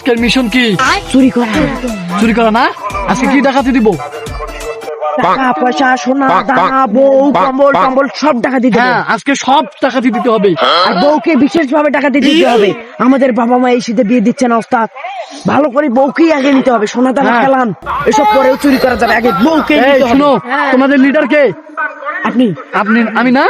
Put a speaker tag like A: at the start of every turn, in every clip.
A: আজকের মিশন কি?
B: চুরি করা,
A: চুরি করা না? আজকে কি ডাকাতি দিব?
B: টাকা পয়সা সোনা দানা বউ কম্বল টম্বল সব টাকা দিতে হবে।
A: হ্যাঁ, আজকে সব ডাকাতি দিতে হবে।
B: আর বউকে বিশেষ ভাবে টাকাতে দিতে হবে। আমাদের বাবা মা এই শীতে বিয়ে দিচ্ছে না ওস্তাদ, ভালো করে বউকেই আগে নিতে হবে। সোনা দানা
A: হ্যাঁ।
B: খেলাম এসব পরেও চুরি করা যাবে, আগে বউকে
A: এই
B: নিতে হবে।
A: শুনো, তোমাদের লিডার কে?
B: আপনি?
A: আপনি? আমি না?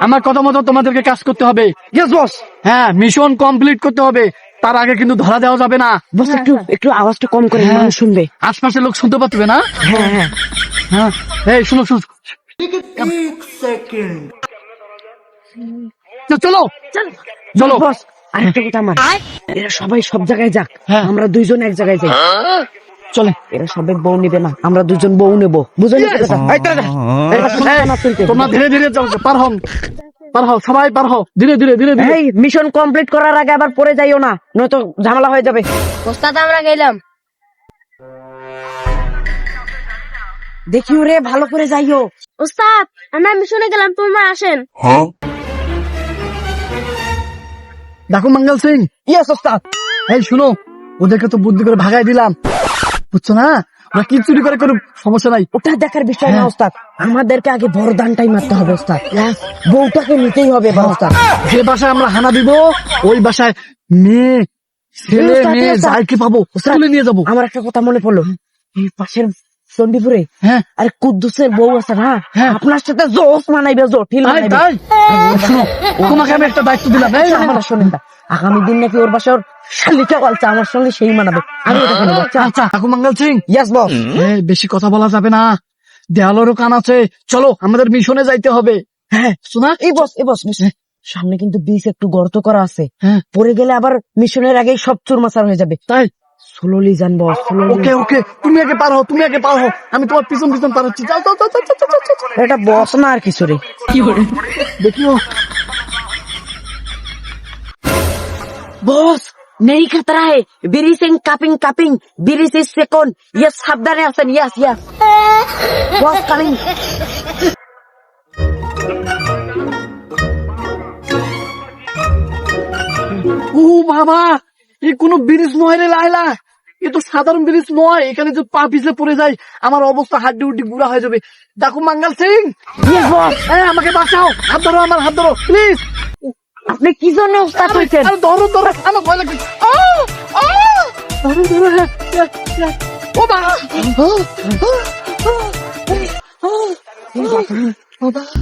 A: আমার কথা মতো তোমাদেরকে কাজ করতে হবে।
B: Yes boss.
A: হ্যাঁ, মিশন কমপ্লিট করতে হবে। তার আগে কিন্তু ধরা দেওয়া যাবে না।
B: বস একটু একটু আওয়াজটা কম করে,
A: হ্যাঁ।
B: মানুষ শুনবে।
A: আশপাশের লোক শুনতে পাচ্ছে না?
B: হ্যাঁ হ্যাঁ।
A: হ্যাঁ, এই শুনো শুনো, চলো চলো।
B: বস আরেকটা কথা আমার, এরা সবাই সব জায়গায় যাক,
A: হ্যাঁ।
B: আমরা দুইজন এক জায়গায় যাই।
A: চলে।
B: এরা সবাই বউ নিবে না, আমরা দুজন বউ নেবো, বুঝলি?
A: তোমরা ধীরে ধীরে যাও, পার হও, পার হও, সবাই পার হও, ধীরে ধীরে ধীরে ধীরে।
B: এই মিশন কমপ্লিট করার আগে আবার পরে যাইও না, নয়তো ঝামেলা হয়ে যাবে।
C: ওস্তাদ আমরা গেলাম।
B: দেখিও রে, ভালো করে যাইও।
C: ওস্তাদ আমরা মিশনে গেলাম, তোমরা আসেন।
A: দেখো মঙ্গল সিং।
B: ইয়েস ওস্তাদ।
A: এই শুনো, ওদেরকে তো বুদ্ধি করে ভাগাই দিলাম, বুঝছো না? ওরা কি চুরি করে করুক, সমস্যা নাই।
B: ওটা দেখার বিষয় না
A: হ্যাঁ।
B: ওস্তাদ, আমাদেরকে আগে বরদানটাই মারতে হবে ওস্তাদ। বউটাকে নিতেই হবে এবার ওস্তাদ।
A: যে বাসায় আমরা হানা দিব, ওই বাসায় মেয়ে ছেলে
B: ওস্তাদ,
A: মেয়ে
B: ওস্তাদ।
A: যাইকে পাবো, তুলে নিয়ে যাবো।
B: আমার একটা কথা মনে পড়লো, এই পাশের চন্ডিপুরে
A: হ্যাঁ,
B: আরে কুদ্দুসের বউ আছে না,
A: হ্যাঁ।
B: আপনার সাথে জোস মানাইবে, জটিল
A: তাই
B: মানাইবে।
A: তাই। শোনো, তোমাকে আমি একটা দায়িত্ব দিলাম। এই
B: শোনেন
A: আমার-
B: না, শোনেন না, আগামী দিন নাকি ওর বাসার শালিকা বলছে আমার সঙ্গে সেই মানাবে, আমি ওটাকে নেবো।
A: আচ্ছা দেখো মঙ্গল সিং,
B: ইয়েস বস।
A: বেশি কথা বলা যাবে না, দেওয়ালেরও কান আছে। চলো, আমাদের মিশনে যাইতে হবে।
B: হ্যাঁ
A: শোনা?
B: এই বস, এই বস, সামনে কিন্তু বিচ একটু গর্ত করা আছে,
A: হ্যাঁ,
B: পরে গেলে আবার মিশনের আগেই সব চুরমাচার হয়ে যাবে।
A: তাই।
B: স্লোলি যান বস, স্লোলি।
A: ওকে ওকে, তুমি আগে পার হও, তুমি আগে পার হও, আমি তোমার পিছন পিছন পার হচ্ছি। যাও যাও যাও যাও, যাও, যাও, যাও।
B: এটা বস না আর কিছু রে।
A: দেখিও।
B: বস নেই खतरा है, বিড়ি সিং কাপিং কাপিং, বিড়ি সিং সেকন্ড, ইয়েস সাবধানে আছেন। Yes yes boss coming.
A: ও বাবা, এ কোনো ব্রিজ নয় রে লাইলা, এ তো সাধারণ ব্রিজ নয়। এখানে যে পা পিছলে পড়ে যায়, আমার অবস্থা হাড্ডি উড্ডি গুড়া হয়ে যাবে। দেখো মঙ্গল সিং,
B: ইয়েস বস।
A: আমাকে বাঁচাও, হাত ধরো, আমার হাত ধরো প্লিজ।
B: আপনি কি জন্য উস্তাদ হইছেন?
A: আরে ধরো ধরো, আমার ভয় লাগছে। ধরো ধরো, হ্যাঁ, হ্যাঁ, হ্যাঁ। ও বাবা,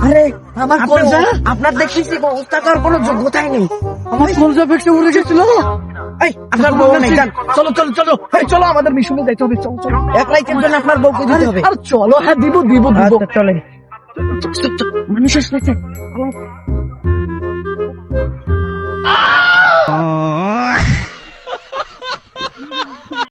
B: আরে
A: আমার
B: আপনি-
A: কলজা,
B: আপনার দেখতেছি উস্তাদ আর কোনো যোগ্যতাই নেই।
A: আমার কলজা ফেটে উড়ে গেছিল।
B: এই আপনার বউ নেই, যান।
A: চলো চলো চলো, এই চলো, আমাদের মিশনে যাইতে হবে। চলো চলো,
B: এক লাইটের জন্য আপনার বউকে দিতে হবে।
A: আর চলো, হ্যাঁ দিব দিব দিব।
B: আচ্ছা চলেন। মানুষ আসতেছে।